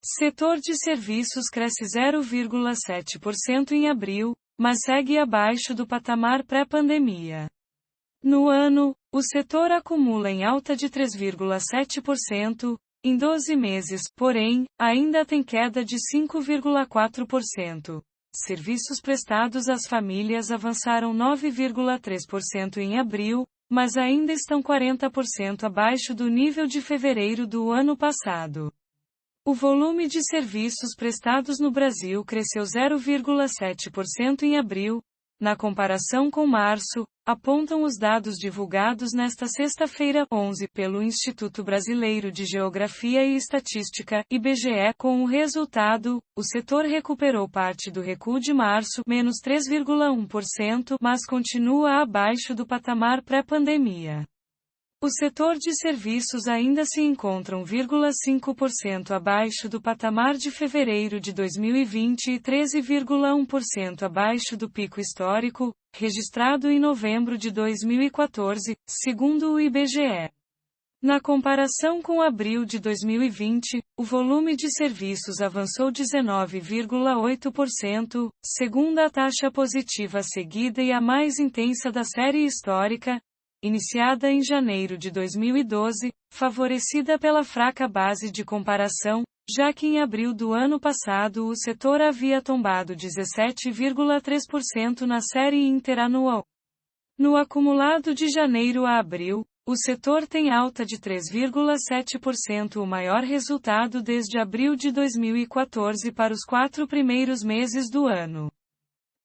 Setor de serviços cresce 0,7% em abril, mas segue abaixo do patamar pré-pandemia. No ano, o setor acumula em alta de 3,7%, em 12 meses, porém, ainda tem queda de 5,4%. Serviços prestados às famílias avançaram 9,3% em abril, mas ainda estão 40% abaixo do nível de fevereiro do ano passado. O volume de serviços prestados no Brasil cresceu 0,7% em abril, na comparação com março, apontam os dados divulgados nesta sexta-feira, 11, pelo Instituto Brasileiro de Geografia e Estatística, IBGE. Com o resultado, o setor recuperou parte do recuo de março, menos 3,1%, mas continua abaixo do patamar pré-pandemia. O setor de serviços ainda se encontra 1,5% abaixo do patamar de fevereiro de 2020 e 13,1% abaixo do pico histórico, registrado em novembro de 2014, segundo o IBGE. Na comparação com abril de 2020, o volume de serviços avançou 19,8%, segunda a taxa positiva seguida e a mais intensa da série histórica, iniciada em janeiro de 2012, favorecida pela fraca base de comparação, já que em abril do ano passado o setor havia tombado 17,3% na série interanual. No acumulado de janeiro a abril, o setor tem alta de 3,7%, o maior resultado desde abril de 2014 para os 4 primeiros meses do ano.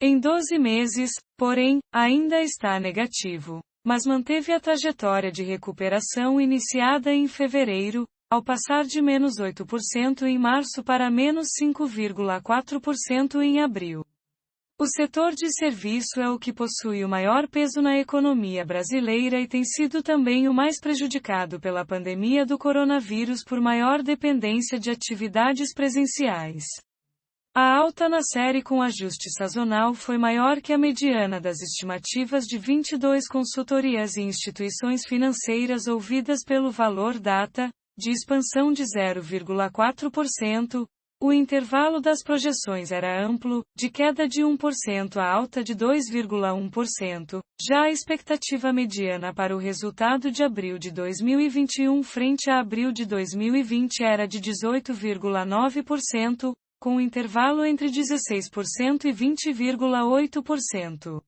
Em 12 meses, porém, ainda está negativo, mas manteve a trajetória de recuperação iniciada em fevereiro, ao passar de menos 8% em março para menos 5,4% em abril. O setor de serviço é o que possui o maior peso na economia brasileira e tem sido também o mais prejudicado pela pandemia do coronavírus por maior dependência de atividades presenciais. A alta na série com ajuste sazonal foi maior que a mediana das estimativas de 22 consultorias e instituições financeiras ouvidas pelo Valor Data, de expansão de 0,4%, o intervalo das projeções era amplo, de queda de 1% a alta de 2,1%, já a expectativa mediana para o resultado de abril de 2021 frente a abril de 2020 era de 18,9%, com intervalo entre 16% e 20,8%.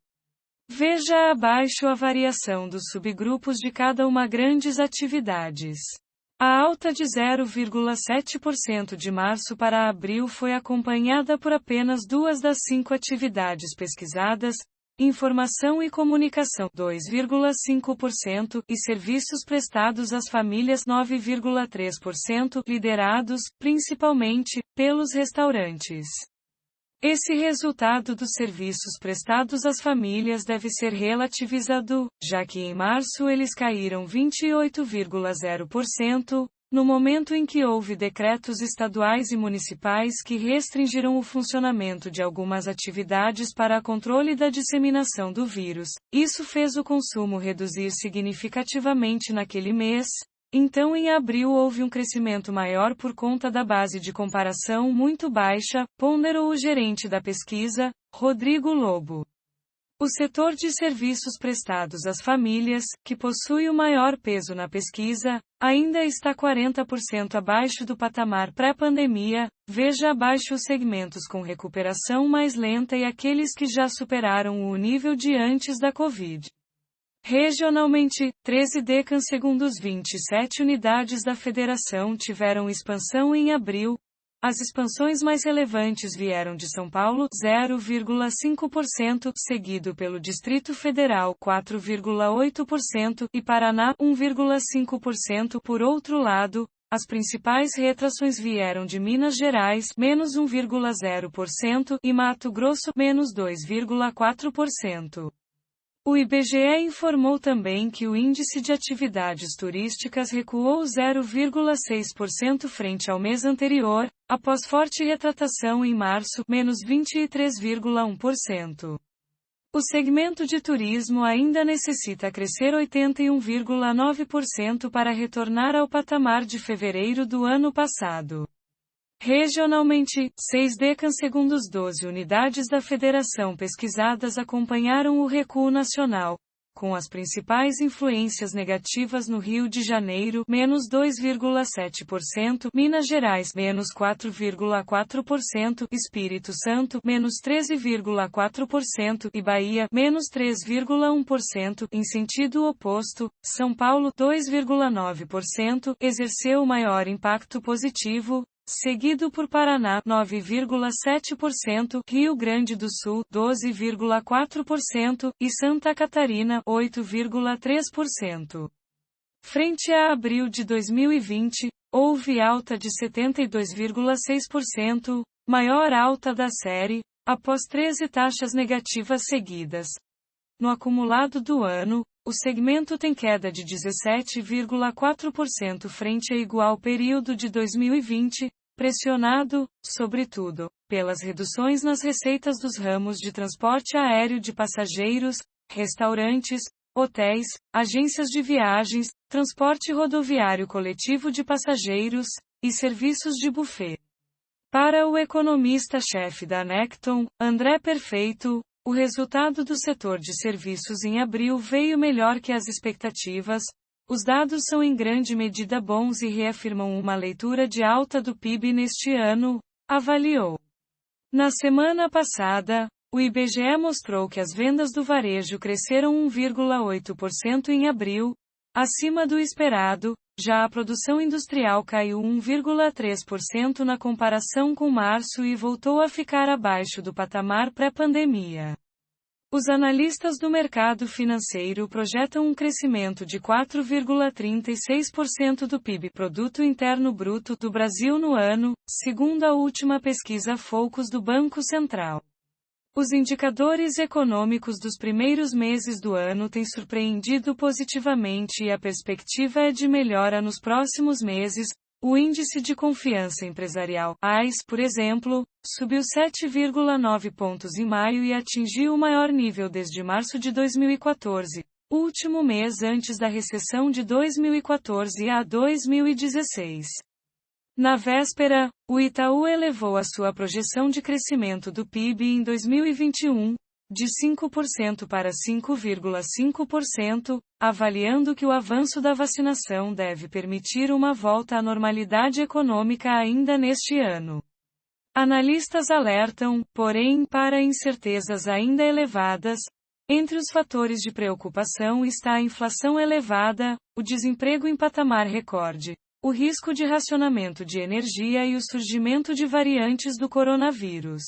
Veja abaixo a variação dos subgrupos de cada uma grandes atividades. A alta de 0,7% de março para abril foi acompanhada por apenas 2 das 5 atividades pesquisadas, informação e comunicação 2,5% e serviços prestados às famílias 9,3%, liderados, principalmente, pelos restaurantes. Esse resultado dos serviços prestados às famílias deve ser relativizado, já que em março eles caíram 28,0%, no momento em que houve decretos estaduais e municipais que restringiram o funcionamento de algumas atividades para controle da disseminação do vírus. Isso fez o consumo reduzir significativamente naquele mês. Então em abril houve um crescimento maior por conta da base de comparação muito baixa, ponderou o gerente da pesquisa, Rodrigo Lobo. O setor de serviços prestados às famílias, que possui o maior peso na pesquisa, ainda está 40% abaixo do patamar pré-pandemia. Veja abaixo os segmentos com recuperação mais lenta e aqueles que já superaram o nível de antes da Covid. Regionalmente, 13 DECAN segundo os 27 unidades da federação tiveram expansão em abril. As expansões mais relevantes vieram de São Paulo, 0,5%, seguido pelo Distrito Federal, 4,8%, e Paraná, 1,5%. Por outro lado, as principais retrações vieram de Minas Gerais, menos 1,0%, e Mato Grosso, menos 2,4%. O IBGE informou também que o índice de atividades turísticas recuou 0,6% frente ao mês anterior, após forte retratação em março, menos 23,1%. O segmento de turismo ainda necessita crescer 81,9% para retornar ao patamar de fevereiro do ano passado. Regionalmente, 6 decans segundo as 12 unidades da federação pesquisadas acompanharam o recuo nacional, com as principais influências negativas no Rio de Janeiro, menos 2,7%, Minas Gerais, menos 4,4%, Espírito Santo, menos 13,4% e Bahia, menos 3,1%. Em sentido oposto, São Paulo, 2,9%, exerceu o maior impacto positivo, seguido por Paraná, 9,7%, Rio Grande do Sul, 12,4% e Santa Catarina, 8,3%. Frente a abril de 2020, houve alta de 72,6%, maior alta da série, após 13 taxas negativas seguidas. No acumulado do ano, o segmento tem queda de 17,4% frente a igual período de 2020, pressionado, sobretudo, pelas reduções nas receitas dos ramos de transporte aéreo de passageiros, restaurantes, hotéis, agências de viagens, transporte rodoviário coletivo de passageiros e serviços de buffet. Para o economista-chefe da Necton, André Perfeito, o resultado do setor de serviços em abril veio melhor que as expectativas. Os dados são em grande medida bons e reafirmam uma leitura de alta do PIB neste ano, avaliou. Na semana passada, o IBGE mostrou que as vendas do varejo cresceram 1,8% em abril, acima do esperado. Já a produção industrial caiu 1,3% na comparação com março e voltou a ficar abaixo do patamar pré-pandemia. Os analistas do mercado financeiro projetam um crescimento de 4,36% do PIB, Produto Interno Bruto, do Brasil no ano, segundo a última pesquisa Focus do Banco Central. Os indicadores econômicos dos primeiros meses do ano têm surpreendido positivamente e a perspectiva é de melhora nos próximos meses. O índice de confiança empresarial, AIS, por exemplo, subiu 7,9 pontos em maio e atingiu o maior nível desde março de 2014, último mês antes da recessão de 2014 a 2016. Na véspera, o Itaú elevou a sua projeção de crescimento do PIB em 2021, de 5% para 5,5%, avaliando que o avanço da vacinação deve permitir uma volta à normalidade econômica ainda neste ano. Analistas alertam, porém, para incertezas ainda elevadas. Entre os fatores de preocupação está a inflação elevada, o desemprego em patamar recorde, o risco de racionamento de energia e o surgimento de variantes do coronavírus.